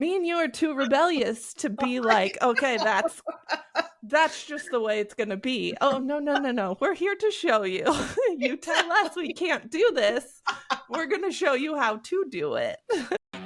Me and you are too rebellious to be like, okay, that's just the way it's going to be. Oh, no, no, no, no. We're here to show you. You tell us we can't do this. We're going to show you how to do it.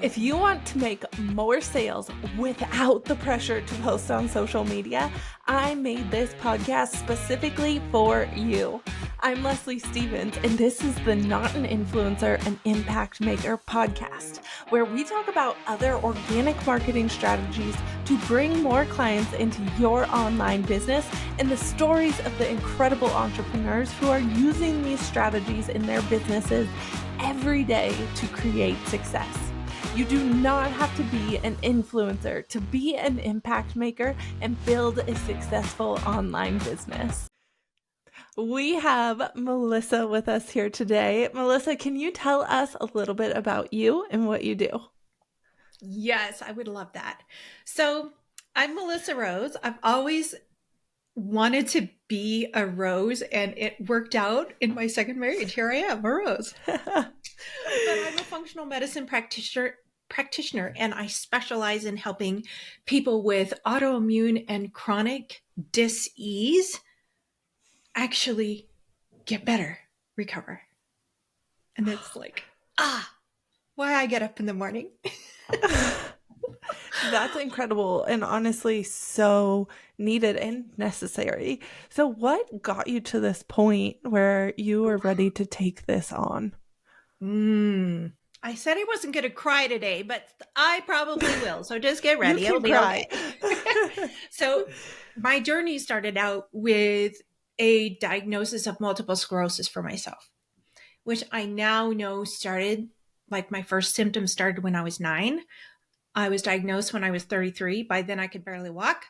If you want to make more sales without the pressure to post on social media, I made this podcast specifically for you. I'm Leslie Stevens, and this is the Not an Influencer, an Impact Maker podcast, where we talk about other organic marketing strategies to bring more clients into your online business and the stories of the incredible entrepreneurs who are using these strategies in their businesses every day to create success. You do not have to be an influencer to be an impact maker and build a successful online business. We have Melissa with us here today. Melissa, can you tell us a little bit about you and what you do? Yes, I would love that. So I'm Melissa Rose. I've always wanted to be a rose, and it worked out in my second marriage. Here I am, a rose. But I'm a functional medicine practitioner, and I specialize in helping people with autoimmune and chronic dis-ease actually get better, recover. And it's like, why I get up in the morning. That's incredible and honestly so needed and necessary. So what got you to this point where you were ready to take this on? I said I wasn't going to cry today, but I probably will. So just get ready. You can cry. Okay. So my journey started out with a diagnosis of multiple sclerosis for myself, which I now know started, like my first symptoms started when I was 9. I was diagnosed when I was 33. By then I could barely walk.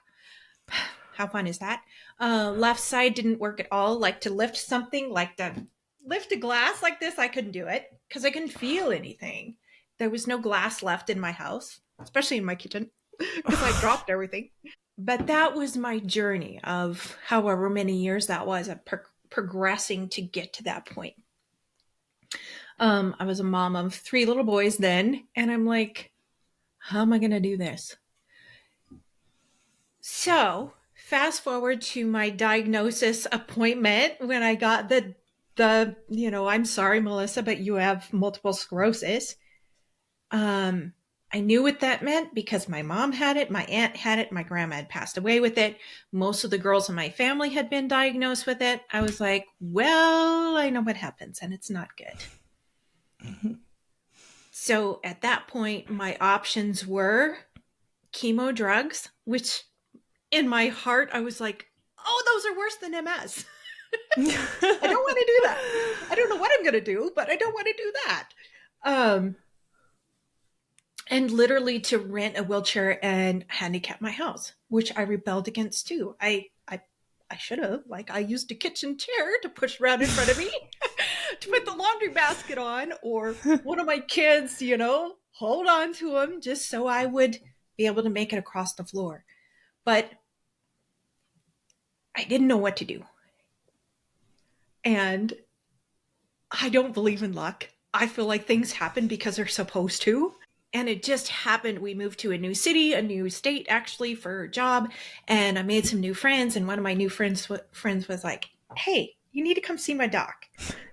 How fun is that? Left side didn't work at all. Like to lift something, like to lift a glass like this, I couldn't do it because I couldn't feel anything. There was no glass left in my house, especially in my kitchen, because I dropped everything. But that was my journey of however many years that was, of progressing to get to that point. I was a mom of 3 little boys then, and I'm like, how am I going to do this? So fast forward to my diagnosis appointment when I got the I'm sorry, Melissa, but you have multiple sclerosis. I knew what that meant because my mom had it, my aunt had it, my grandma had passed away with it. Most of the girls in my family had been diagnosed with it. I was like, well, I know what happens and it's not good. Mm-hmm. So at that point, my options were chemo drugs, which in my heart, I was like, oh, those are worse than MS. I don't want to do that. I don't know what I'm going to do, but I don't want to do that. And literally to rent a wheelchair and handicap my house, which I rebelled against too. I should have, like, I used a kitchen chair to push around in front of me to put the laundry basket on, or one of my kids, hold on to them just so I would be able to make it across the floor. But I didn't know what to do. And I don't believe in luck. I feel like things happen because they're supposed to. And it just happened. We moved to a new city, a new state, actually, for a job. And I made some new friends. And one of my new friends was like, hey, you need to come see my doc.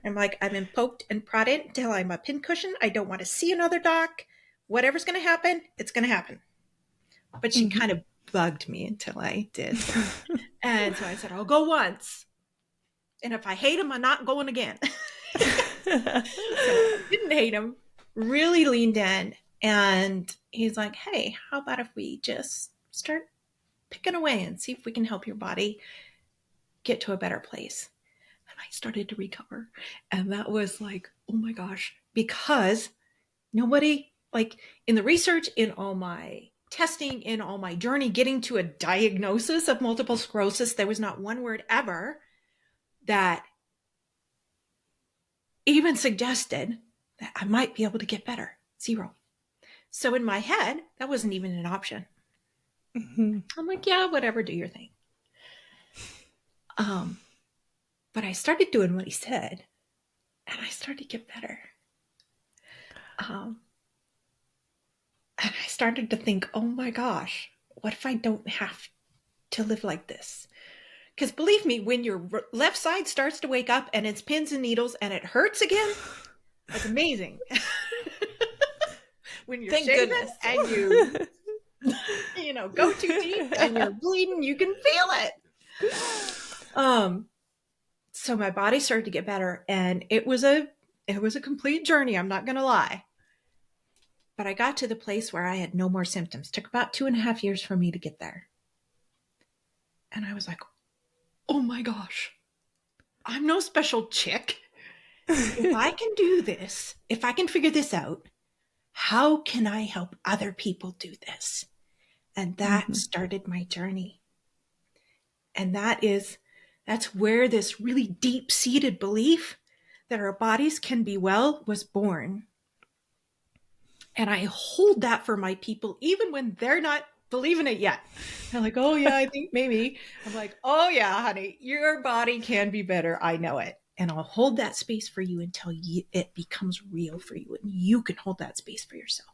I'm like, I've been poked and prodded until I'm a pincushion. I don't want to see another doc. Whatever's going to happen, it's going to happen. But she kind of bugged me until I did. And so I said, I'll go once. And if I hate him, I'm not going again. So I didn't hate him, really leaned in. And he's like, hey, how about if we just start picking away and see if we can help your body get to a better place? And I started to recover. And that was like, oh my gosh, because nobody, like in the research, in all my testing, in all my journey, getting to a diagnosis of multiple sclerosis, there was not one word ever that even suggested that I might be able to get better. 0. So in my head, that wasn't even an option. Mm-hmm. I'm like, yeah, whatever, do your thing. But I started doing what he said, and I started to get better. And I started to think, oh my gosh, what if I don't have to live like this? Because believe me, when your left side starts to wake up and it's pins and needles and it hurts again, that's amazing. When you're Thank shaving goodness. and you go too deep and you're bleeding, you can feel it. So my body started to get better, and it was a complete journey, I'm not gonna lie. But I got to the place where I had no more symptoms. It took about 2.5 years for me to get there. And I was like, oh my gosh, I'm no special chick. If I can do this, if I can figure this out, how can I help other people do this? And that started my journey. And that's where this really deep-seated belief that our bodies can be well was born. And I hold that for my people, even when they're not believing it yet. They're like, oh yeah, I think maybe. I'm like, oh yeah, honey, your body can be better. I know it. And I'll hold that space for you until it becomes real for you and you can hold that space for yourself.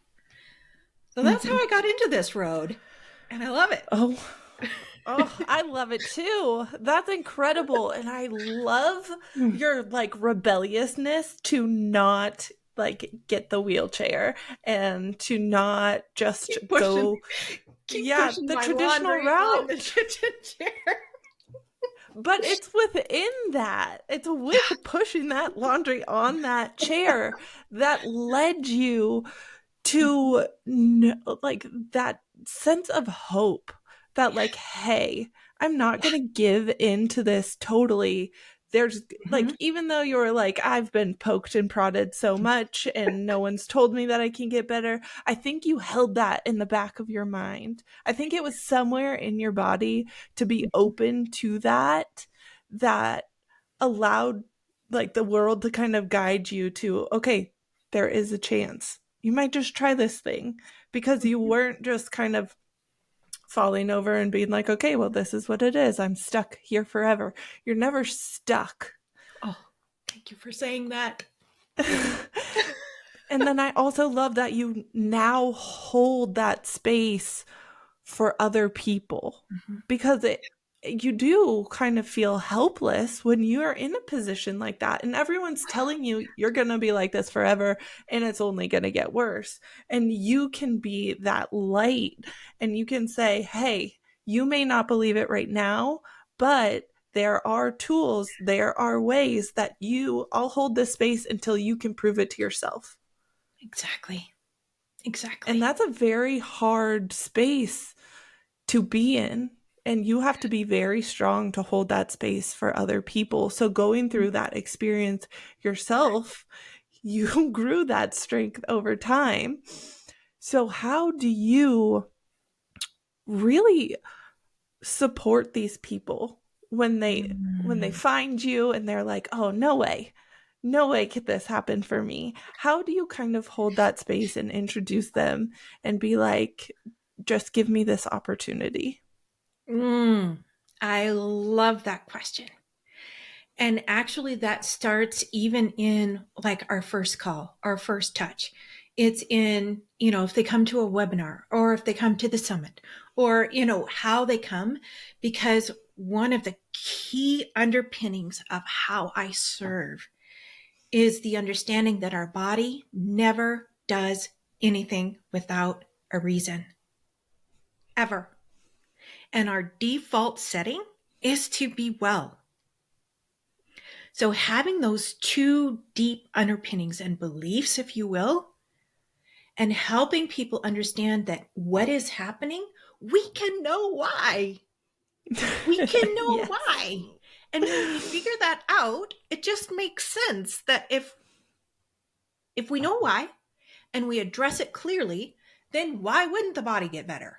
So that's how I got into this road. And I love it. Oh, I love it too. That's incredible. And I love your like rebelliousness to not like get the wheelchair and to not just go the traditional route. The kitchen chair. But it's within that. It's with pushing that laundry on that chair that led you to like that sense of hope that like, hey, I'm not going to give into this totally. There's like, even though you're like, I've been poked and prodded so much and no one's told me that I can get better. I think you held that in the back of your mind. I think it was somewhere in your body to be open to that allowed like the world to kind of guide you to, okay, there is a chance. You might just try this thing, because you weren't just kind of falling over and being like, okay, well, this is what it is. I'm stuck here forever. You're never stuck. Oh, thank you for saying that. And then I also love that you now hold that space for other people, because you do kind of feel helpless when you're in a position like that and everyone's telling you you're going to be like this forever and it's only going to get worse. And you can be that light and you can say, hey, you may not believe it right now, but there are tools, there are ways that I'll hold this space until you can prove it to yourself. Exactly. And that's a very hard space to be in. And you have to be very strong to hold that space for other people. So going through that experience yourself, you grew that strength over time. So how do you really support these people when they find you and they're like, oh, no way could this happen for me? How do you kind of hold that space and introduce them and be like, just give me this opportunity? I love that question. And actually that starts even in like our first call, our first touch. It's in, if they come to a webinar or if they come to the summit or, how they come, because one of the key underpinnings of how I serve is the understanding that our body never does anything without a reason. Ever. And our default setting is to be well. So having those two deep underpinnings and beliefs, if you will, and helping people understand that what is happening, we can know why. We can know why. And when we figure that out, it just makes sense that if we know why and we address it clearly, then why wouldn't the body get better?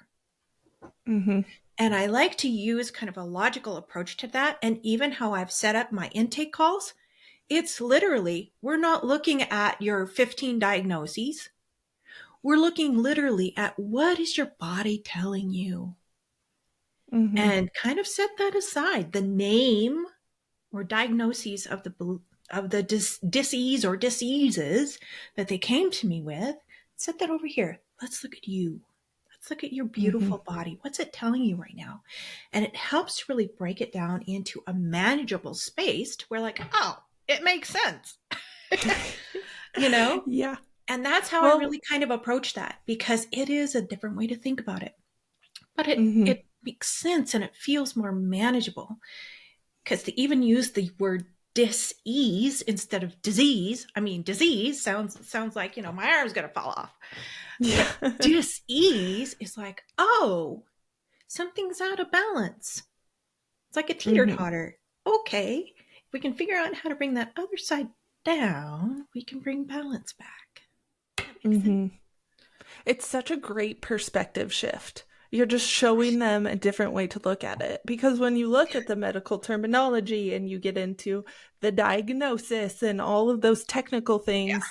And I like to use kind of a logical approach to that. And even how I've set up my intake calls, it's literally, we're not looking at your 15 diagnoses. We're looking literally at what is your body telling you? And kind of set that aside. The name or diagnoses of the disease or diseases that they came to me with, set that over here. let's look at you. Let's look at your Mm-hmm. beautiful body. What's it telling you right now? And it helps to really break it down into a manageable space to where like, oh, it makes sense. You know? Yeah. And that's how I Well, really kind of approach that, because it is a different way to think about it. But mm-hmm. it makes sense and it feels more manageable. Because to even use the word dis-ease instead of disease, I mean, disease sounds like, my arm's going to fall off. Yeah. But dis-ease is like, oh, something's out of balance. It's like a Mm-hmm. teeter-totter. Okay, if we can figure out how to bring that other side down, we can bring balance back. That makes sense. Mm-hmm. It's such a great perspective shift. You're just showing them a different way to look at it. Because when you look at the medical terminology and you get into the diagnosis and all of those technical things,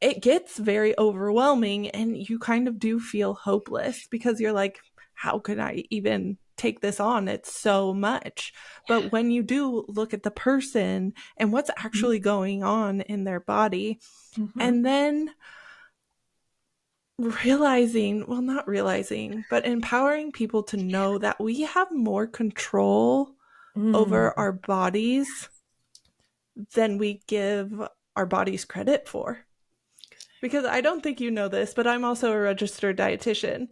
it gets very overwhelming and you kind of do feel hopeless because you're like, how could I even take this on? It's so much. But when you do look at the person and what's actually going on in their body, Mm-hmm. and then not realizing, but empowering people to know that we have more control Mm. over our bodies than we give our bodies credit for. Because I don't think you know this, but I'm also a registered dietitian.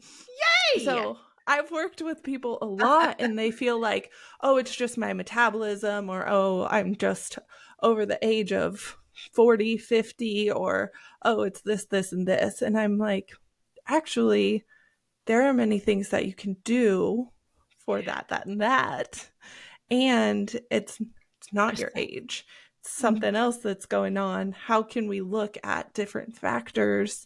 Yay! So I've worked with people a lot and they feel like, oh, it's just my metabolism, or oh, I'm just over the age of 40, 50, or oh, it's this, this, and this. And I'm like, actually, there are many things that you can do for that, and that. And it's not your age. It's something else that's going on. How can we look at different factors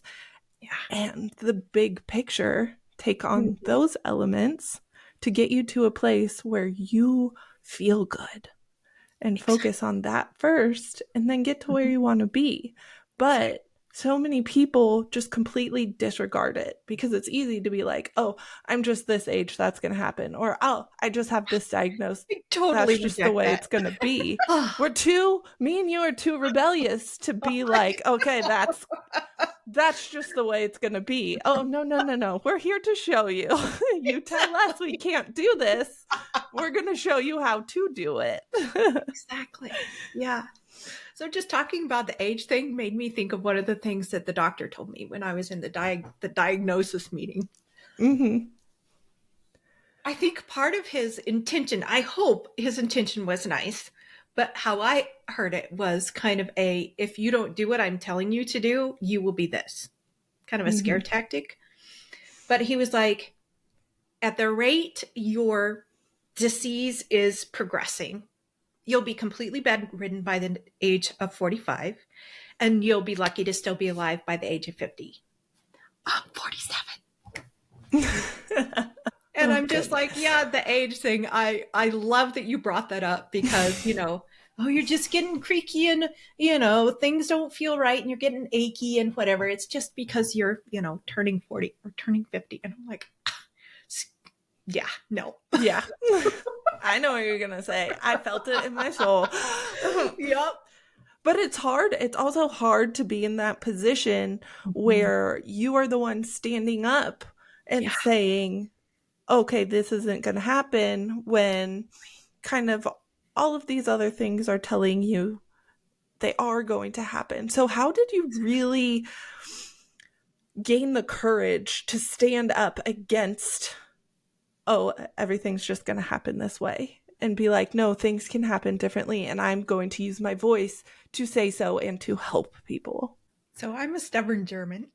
and the big picture, take on those elements to get you to a place where you feel good and focus on that first and then get to where you want to be. But so many people just completely disregard it because it's easy to be like, oh, I'm just this age, that's going to happen. Or, oh, I just have this diagnosis. I totally That's just the reject way that. it's going to be. Me and you are too rebellious to be like, okay, that's just the way it's going to be. Oh, no. We're here to show you. You tell us we can't do this. We're going to show you how to do it. Exactly. Yeah. So just talking about the age thing made me think of one of the things that the doctor told me when I was in the diagnosis meeting. Mm-hmm. I think part of his intention, I hope his intention was nice, but how I heard it was kind of if you don't do what I'm telling you to do, you will be this. Kind of a scare tactic. But he was like, at the rate your disease is progressing, you'll be completely bedridden by the age of 45, and you'll be lucky to still be alive by the age of 50. I'm 47. And I'm just like, yeah, the age thing. I love that you brought that up because, oh, you're just getting creaky and, things don't feel right and you're getting achy and whatever. It's just because you're, turning 40 or turning 50. And I'm like, yeah, no. Yeah. I know what you're going to say. I felt it in my soul. Yep. But it's hard. It's also hard to be in that position where you are the one standing up and saying, okay, this isn't going to happen, when kind of all of these other things are telling you they are going to happen. So how did you really gain the courage to stand up against, oh, everything's just going to happen this way, and be like, no, things can happen differently, and I'm going to use my voice to say so and to help people? So I'm a stubborn German.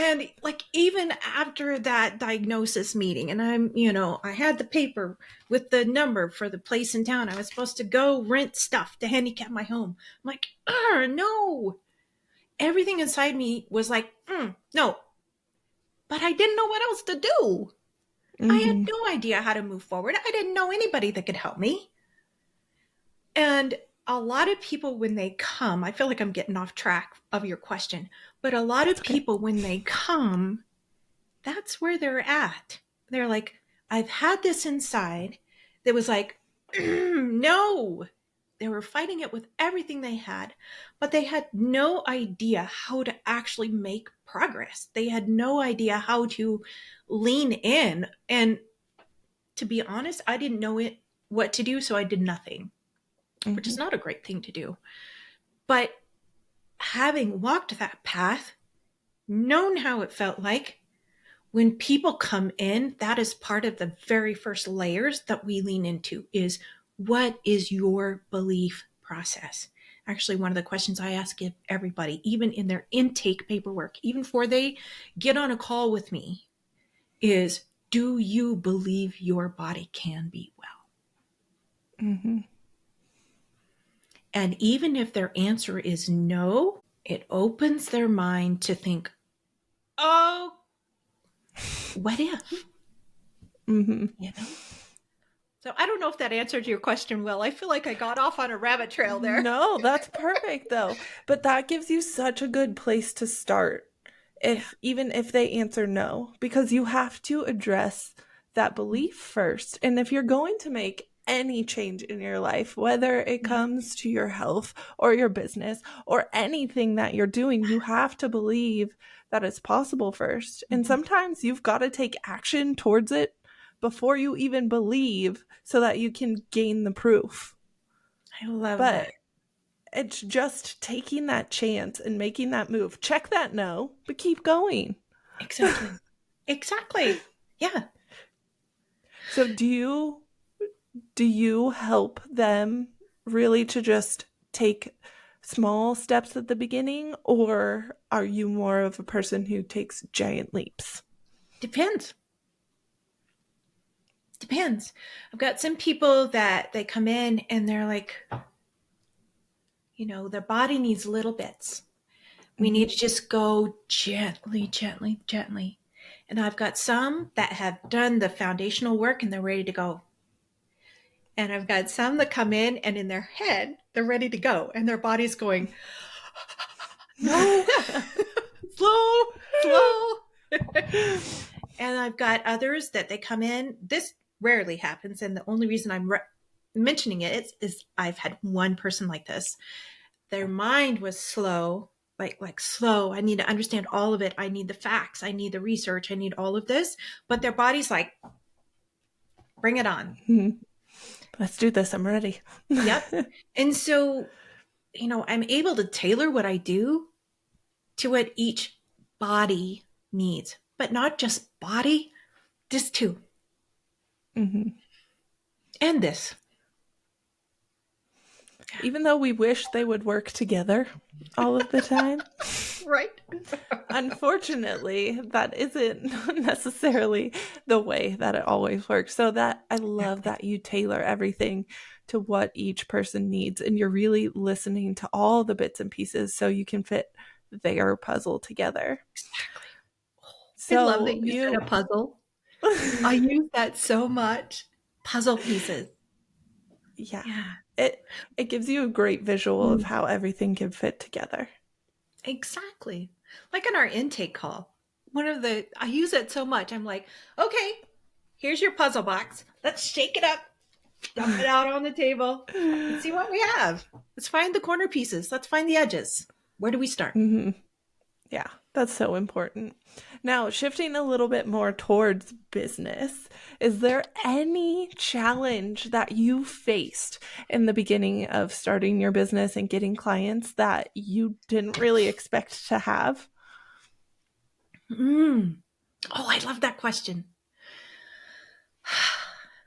And like, even after that diagnosis meeting, and I had the paper with the number for the place in town I was supposed to go rent stuff to handicap my home. I'm like, no. Everything inside me was like, no. But I didn't know what else to do. I had no idea how to move forward. I didn't know anybody that could help me. And a lot of people, when they come, I feel like I'm getting off track of your question, but a lot of people, when they come, that's where they're at. They're like, I've had this inside that was like, no, They were fighting it with everything they had, but they had no idea how to actually make progress. They had no idea how to lean in. And to be honest, I didn't know what to do, so I did nothing, which is not a great thing to do. But having walked that path, known how it felt like, when people come in, that is part of the very first layers that we lean into is, what is your belief process? Actually, one of the questions I ask everybody, even in their intake paperwork, even before they get on a call with me, is, do you believe your body can be well? Mm-hmm. And even if their answer is no, it opens their mind to think, oh, what if? Mm-hmm. You know? So I don't know if that answered your question well. I feel like I got off on a rabbit trail there. No, that's perfect though. But that gives you such a good place to start. Even if they answer no, because you have to address that belief first. And if you're going to make any change in your life, whether it comes to your health or your business or anything that you're doing, you have to believe that it's possible first. And sometimes you've got to take action towards it before you even believe so that you can gain the proof. I love that. It's just taking that chance and making that move. Check that no, but keep going. Exactly. Exactly. Yeah. So do you help them really to just take small steps at the beginning, or are you more of a person who takes giant leaps? Depends. I've got some people that they come in and they're like, their body needs little bits. We need to just go gently. And I've got some that have done the foundational work and they're ready to go. And I've got some that come in and in their head, they're ready to go. And their body's going, no, slow. And I've got others that they come in. This rarely happens. And the only reason I'm mentioning it is I've had one person like this. Their mind was slow, like slow. I need to understand all of it. I need the facts. I need the research. I need all of this. But their body's like, bring it on. Mm-hmm. Let's do this. I'm ready. Yep. And so, I'm able to tailor what I do to what each body needs, but not just body, this too. Mm-hmm. And this. Even though we wish they would work together all of the time. Right. Unfortunately, that isn't necessarily the way that it always works. So that I love that you tailor everything to what each person needs, and you're really listening to all the bits and pieces so you can fit their puzzle together. Exactly. So I love that you said a puzzle. I use that so much. Puzzle pieces. Yeah. It gives you a great visual of how everything can fit together. Exactly. Like in our intake call, I use it so much. I'm like, okay, here's your puzzle box. Let's shake it up, dump it out on the table. Let's see what we have. Let's find the corner pieces. Let's find the edges. Where do we start? Mm-hmm. Yeah, that's so important. Now, shifting a little bit more towards business, is there any challenge that you faced in the beginning of starting your business and getting clients that you didn't really expect to have? Oh, I love that question.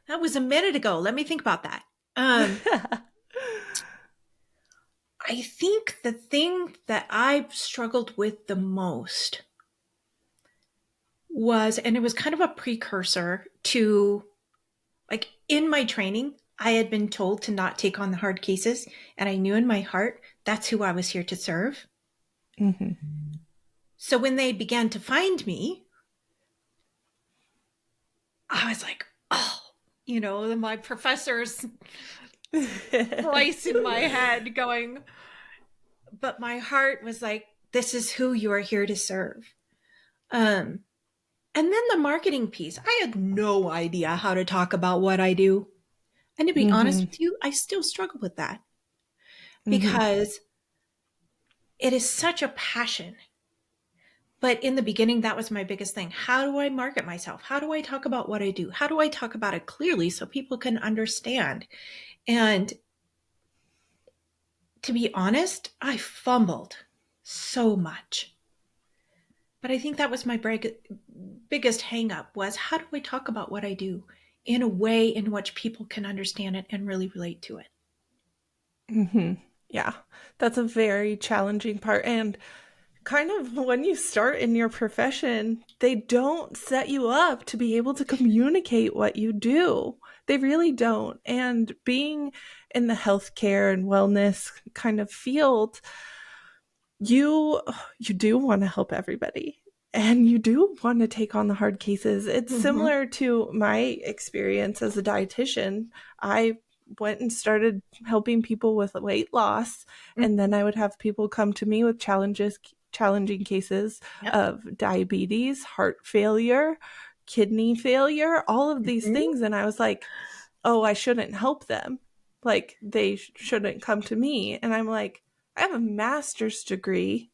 That was a minute ago. Let me think about that. I think the thing that I've struggled with the most was, and it was kind of a precursor to, like, in my training, I had been told to not take on the hard cases. And I knew in my heart, that's who I was here to serve. Mm-hmm. So when they began to find me, I was like, oh, my professor's voice in my head going, but my heart was like, this is who you are here to serve. And then the marketing piece, I had no idea how to talk about what I do. And to be honest with you, I still struggle with that. because it is such a passion. But in the beginning, that was my biggest thing. How do I market myself? How do I talk about what I do? How do I talk about it clearly so people can understand? And to be honest, I fumbled so much. But I think that was my biggest hang up was, how do I talk about what I do in a way in which people can understand it and really relate to it? Yeah, that's a very challenging part. And kind of when you start in your profession, they don't set you up to be able to communicate what you do. They really don't. And being in the healthcare and wellness kind of field, you do want to help everybody. And you do want to take on the hard cases. It's similar to my experience as a dietitian. I went and started helping people with weight loss, and then I would have people come to me with challenging cases of diabetes, heart failure, kidney failure, all of these things. And I was like, oh, I shouldn't help them. Like, they shouldn't come to me. And I'm like, I have a master's degree.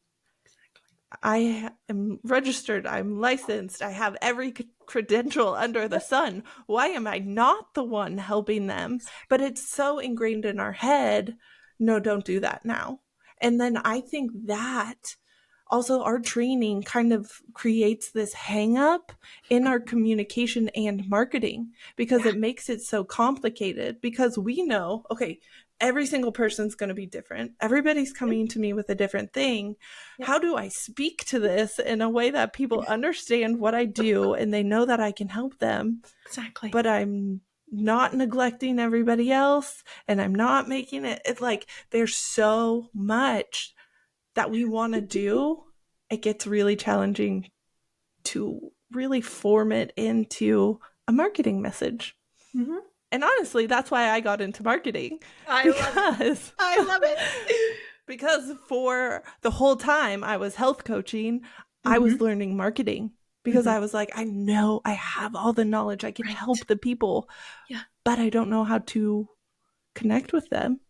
I am registered, I'm licensed, I have every credential under the sun. Why am I not the one helping them? But it's so ingrained in our head, no, don't do that now. And then I think that also our training kind of creates this hang up in our communication and marketing, because it makes it so complicated, because we know, okay, every single person's going to be different. Everybody's coming to me with a different thing. How do I speak to this in a way that people understand what I do and they know that I can help them? Exactly. But I'm not neglecting everybody else, and I'm not making it. It's like there's so much that we want to do. It gets really challenging to really form it into a marketing message. And honestly, that's why I got into marketing. I love it. Because for the whole time I was health coaching, I was learning marketing, because I was like, I know I have all the knowledge. I can help the people, but I don't know how to connect with them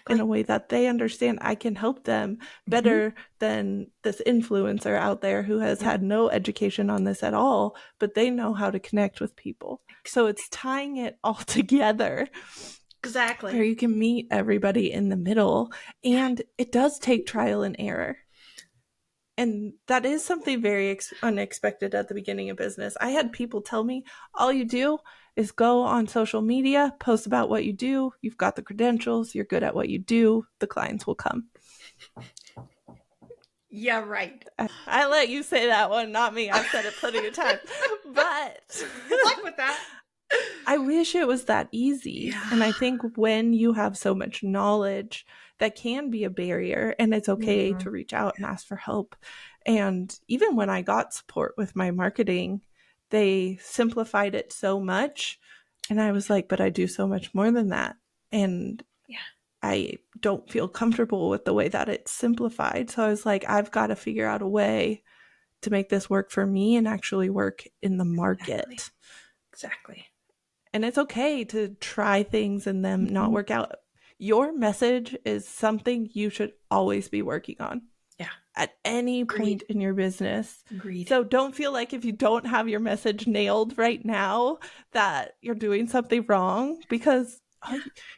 in a way that they understand I can help them better than this influencer out there who has had no education on this at all, but they know how to connect with people. So it's tying it all together. Exactly. Where you can meet everybody in the middle. And it does take trial and error. And that is something very unexpected at the beginning of business. I had people tell me, all you do is go on social media, post about what you do. You've got the credentials. You're good at what you do. The clients will come. Yeah, right. I let you say that one, not me. I've said it plenty of times. But good luck with that. I wish it was that easy. And I think when you have so much knowledge, that can be a barrier, and it's okay to reach out and ask for help. And even when I got support with my marketing, they simplified it so much. And I was like, but I do so much more than that. And I don't feel comfortable with the way that it's simplified. So I was like, I've got to figure out a way to make this work for me and actually work in the market. Exactly. And it's okay to try things and them not work out. Your message is something you should always be working on. Yeah. At any point in your business. Agreed. So don't feel like if you don't have your message nailed right now that you're doing something wrong, because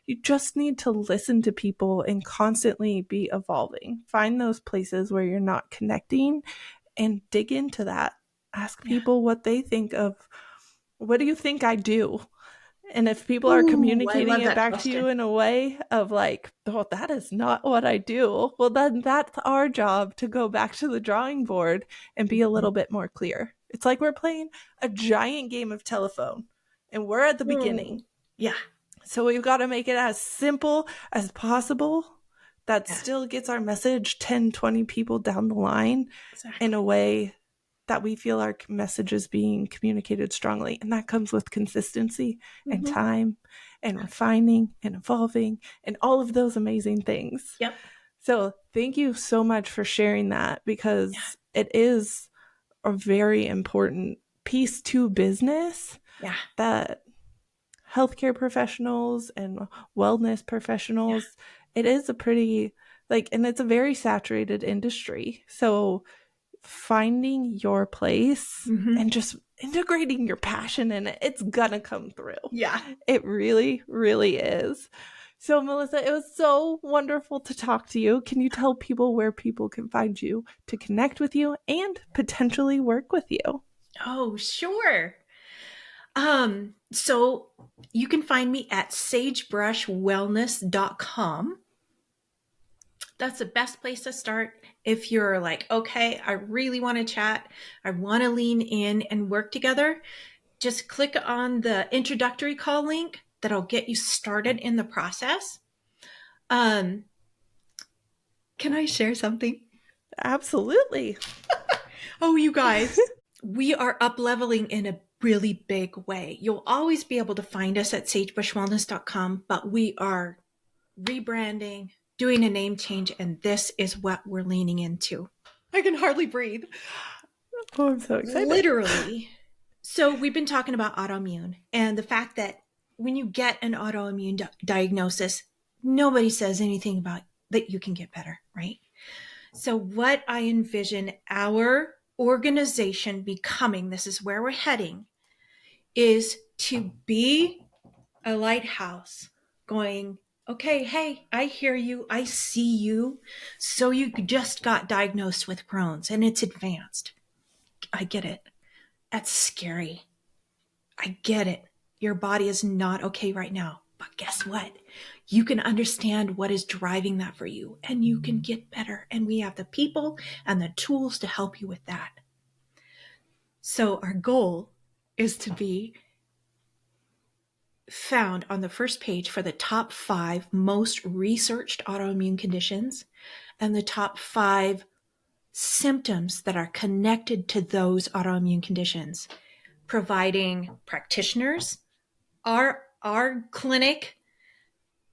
you just need to listen to people and constantly be evolving. Find those places where you're not connecting and dig into that. Ask people what they think of, what do you think I do? And if people are communicating it back to you in a way of like, oh, that is not what I do, well, then that's our job to go back to the drawing board and be a little bit more clear. It's like we're playing a giant game of telephone and we're at the beginning. Yeah. So we've got to make it as simple as possible that still gets our message 10, 20 people down the line in a way that we feel our message is being communicated strongly. And that comes with consistency and time and refining and evolving and all of those amazing things. Yep. So thank you so much for sharing that, because it is a very important piece to business that healthcare professionals and wellness professionals it is a pretty, like, and it's a very saturated industry. So finding your place and just integrating your passion in it, it's gonna come through. Yeah. It really, really is. So, Melissa, it was so wonderful to talk to you. Can you tell people where people can find you to connect with you and potentially work with you? Oh, sure. So you can find me at sagebrushwellness.com. That's the best place to start. If you're like, okay, I really want to chat, I want to lean in and work together, just click on the introductory call link. That'll get you started in the process. Can I share something? Absolutely. Oh, you guys, we are up leveling in a really big way. You'll always be able to find us at sagebrushwellness.com, but we are rebranding, doing a name change, and this is what we're leaning into. I can hardly breathe. Oh, I'm so excited. Literally. So we've been talking about autoimmune and the fact that when you get an autoimmune diagnosis, nobody says anything about that you can get better, right? So what I envision our organization becoming, this is where we're heading, is to be a lighthouse going, okay, hey, I hear you, I see you. So you just got diagnosed with Crohn's and it's advanced. I get it. That's scary. I get it. Your body is not okay right now. But guess what? You can understand what is driving that for you and you can get better. And we have the people and the tools to help you with that. So our goal is to be found on the first page for the top 5 most researched autoimmune conditions and the top 5 symptoms that are connected to those autoimmune conditions, providing practitioners, our clinic,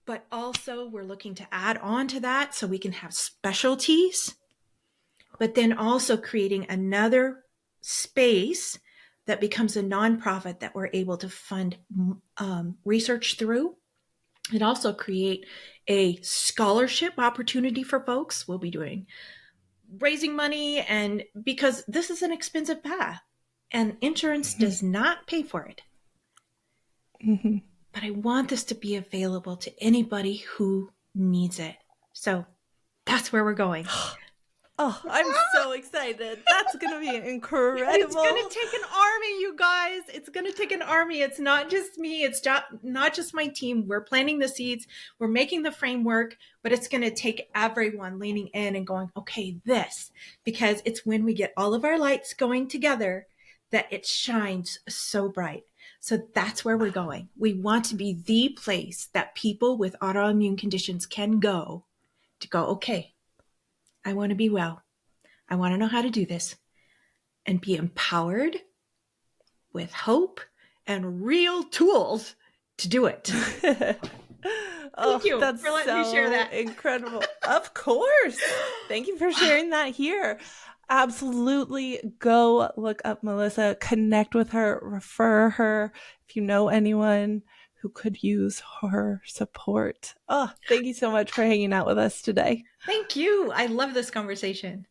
but also we're looking to add on to that so we can have specialties, but then also creating another space that becomes a nonprofit that we're able to fund research through, and also create a scholarship opportunity for folks. We'll be doing raising money, and because this is an expensive path and insurance does not pay for it. But I want this to be available to anybody who needs it. So that's where we're going. Oh, I'm so excited. That's going to be incredible. It's going to take an army, you guys. It's going to take an army. It's not just me. It's not just my team. We're planting the seeds. We're making the framework, but it's going to take everyone leaning in and going, okay, this, because it's when we get all of our lights going together that it shines so bright. So that's where we're going. We want to be the place that people with autoimmune conditions can go to go, okay, I want to be well. I want to know how to do this and be empowered with hope and real tools to do it. Oh, Thank you that's for letting me share that. Incredible. Of course. Thank you for sharing that here. Absolutely go look up Melissa, connect with her, refer her if you know anyone who could use her support. Oh, thank you so much for hanging out with us today. Thank you. I love this conversation.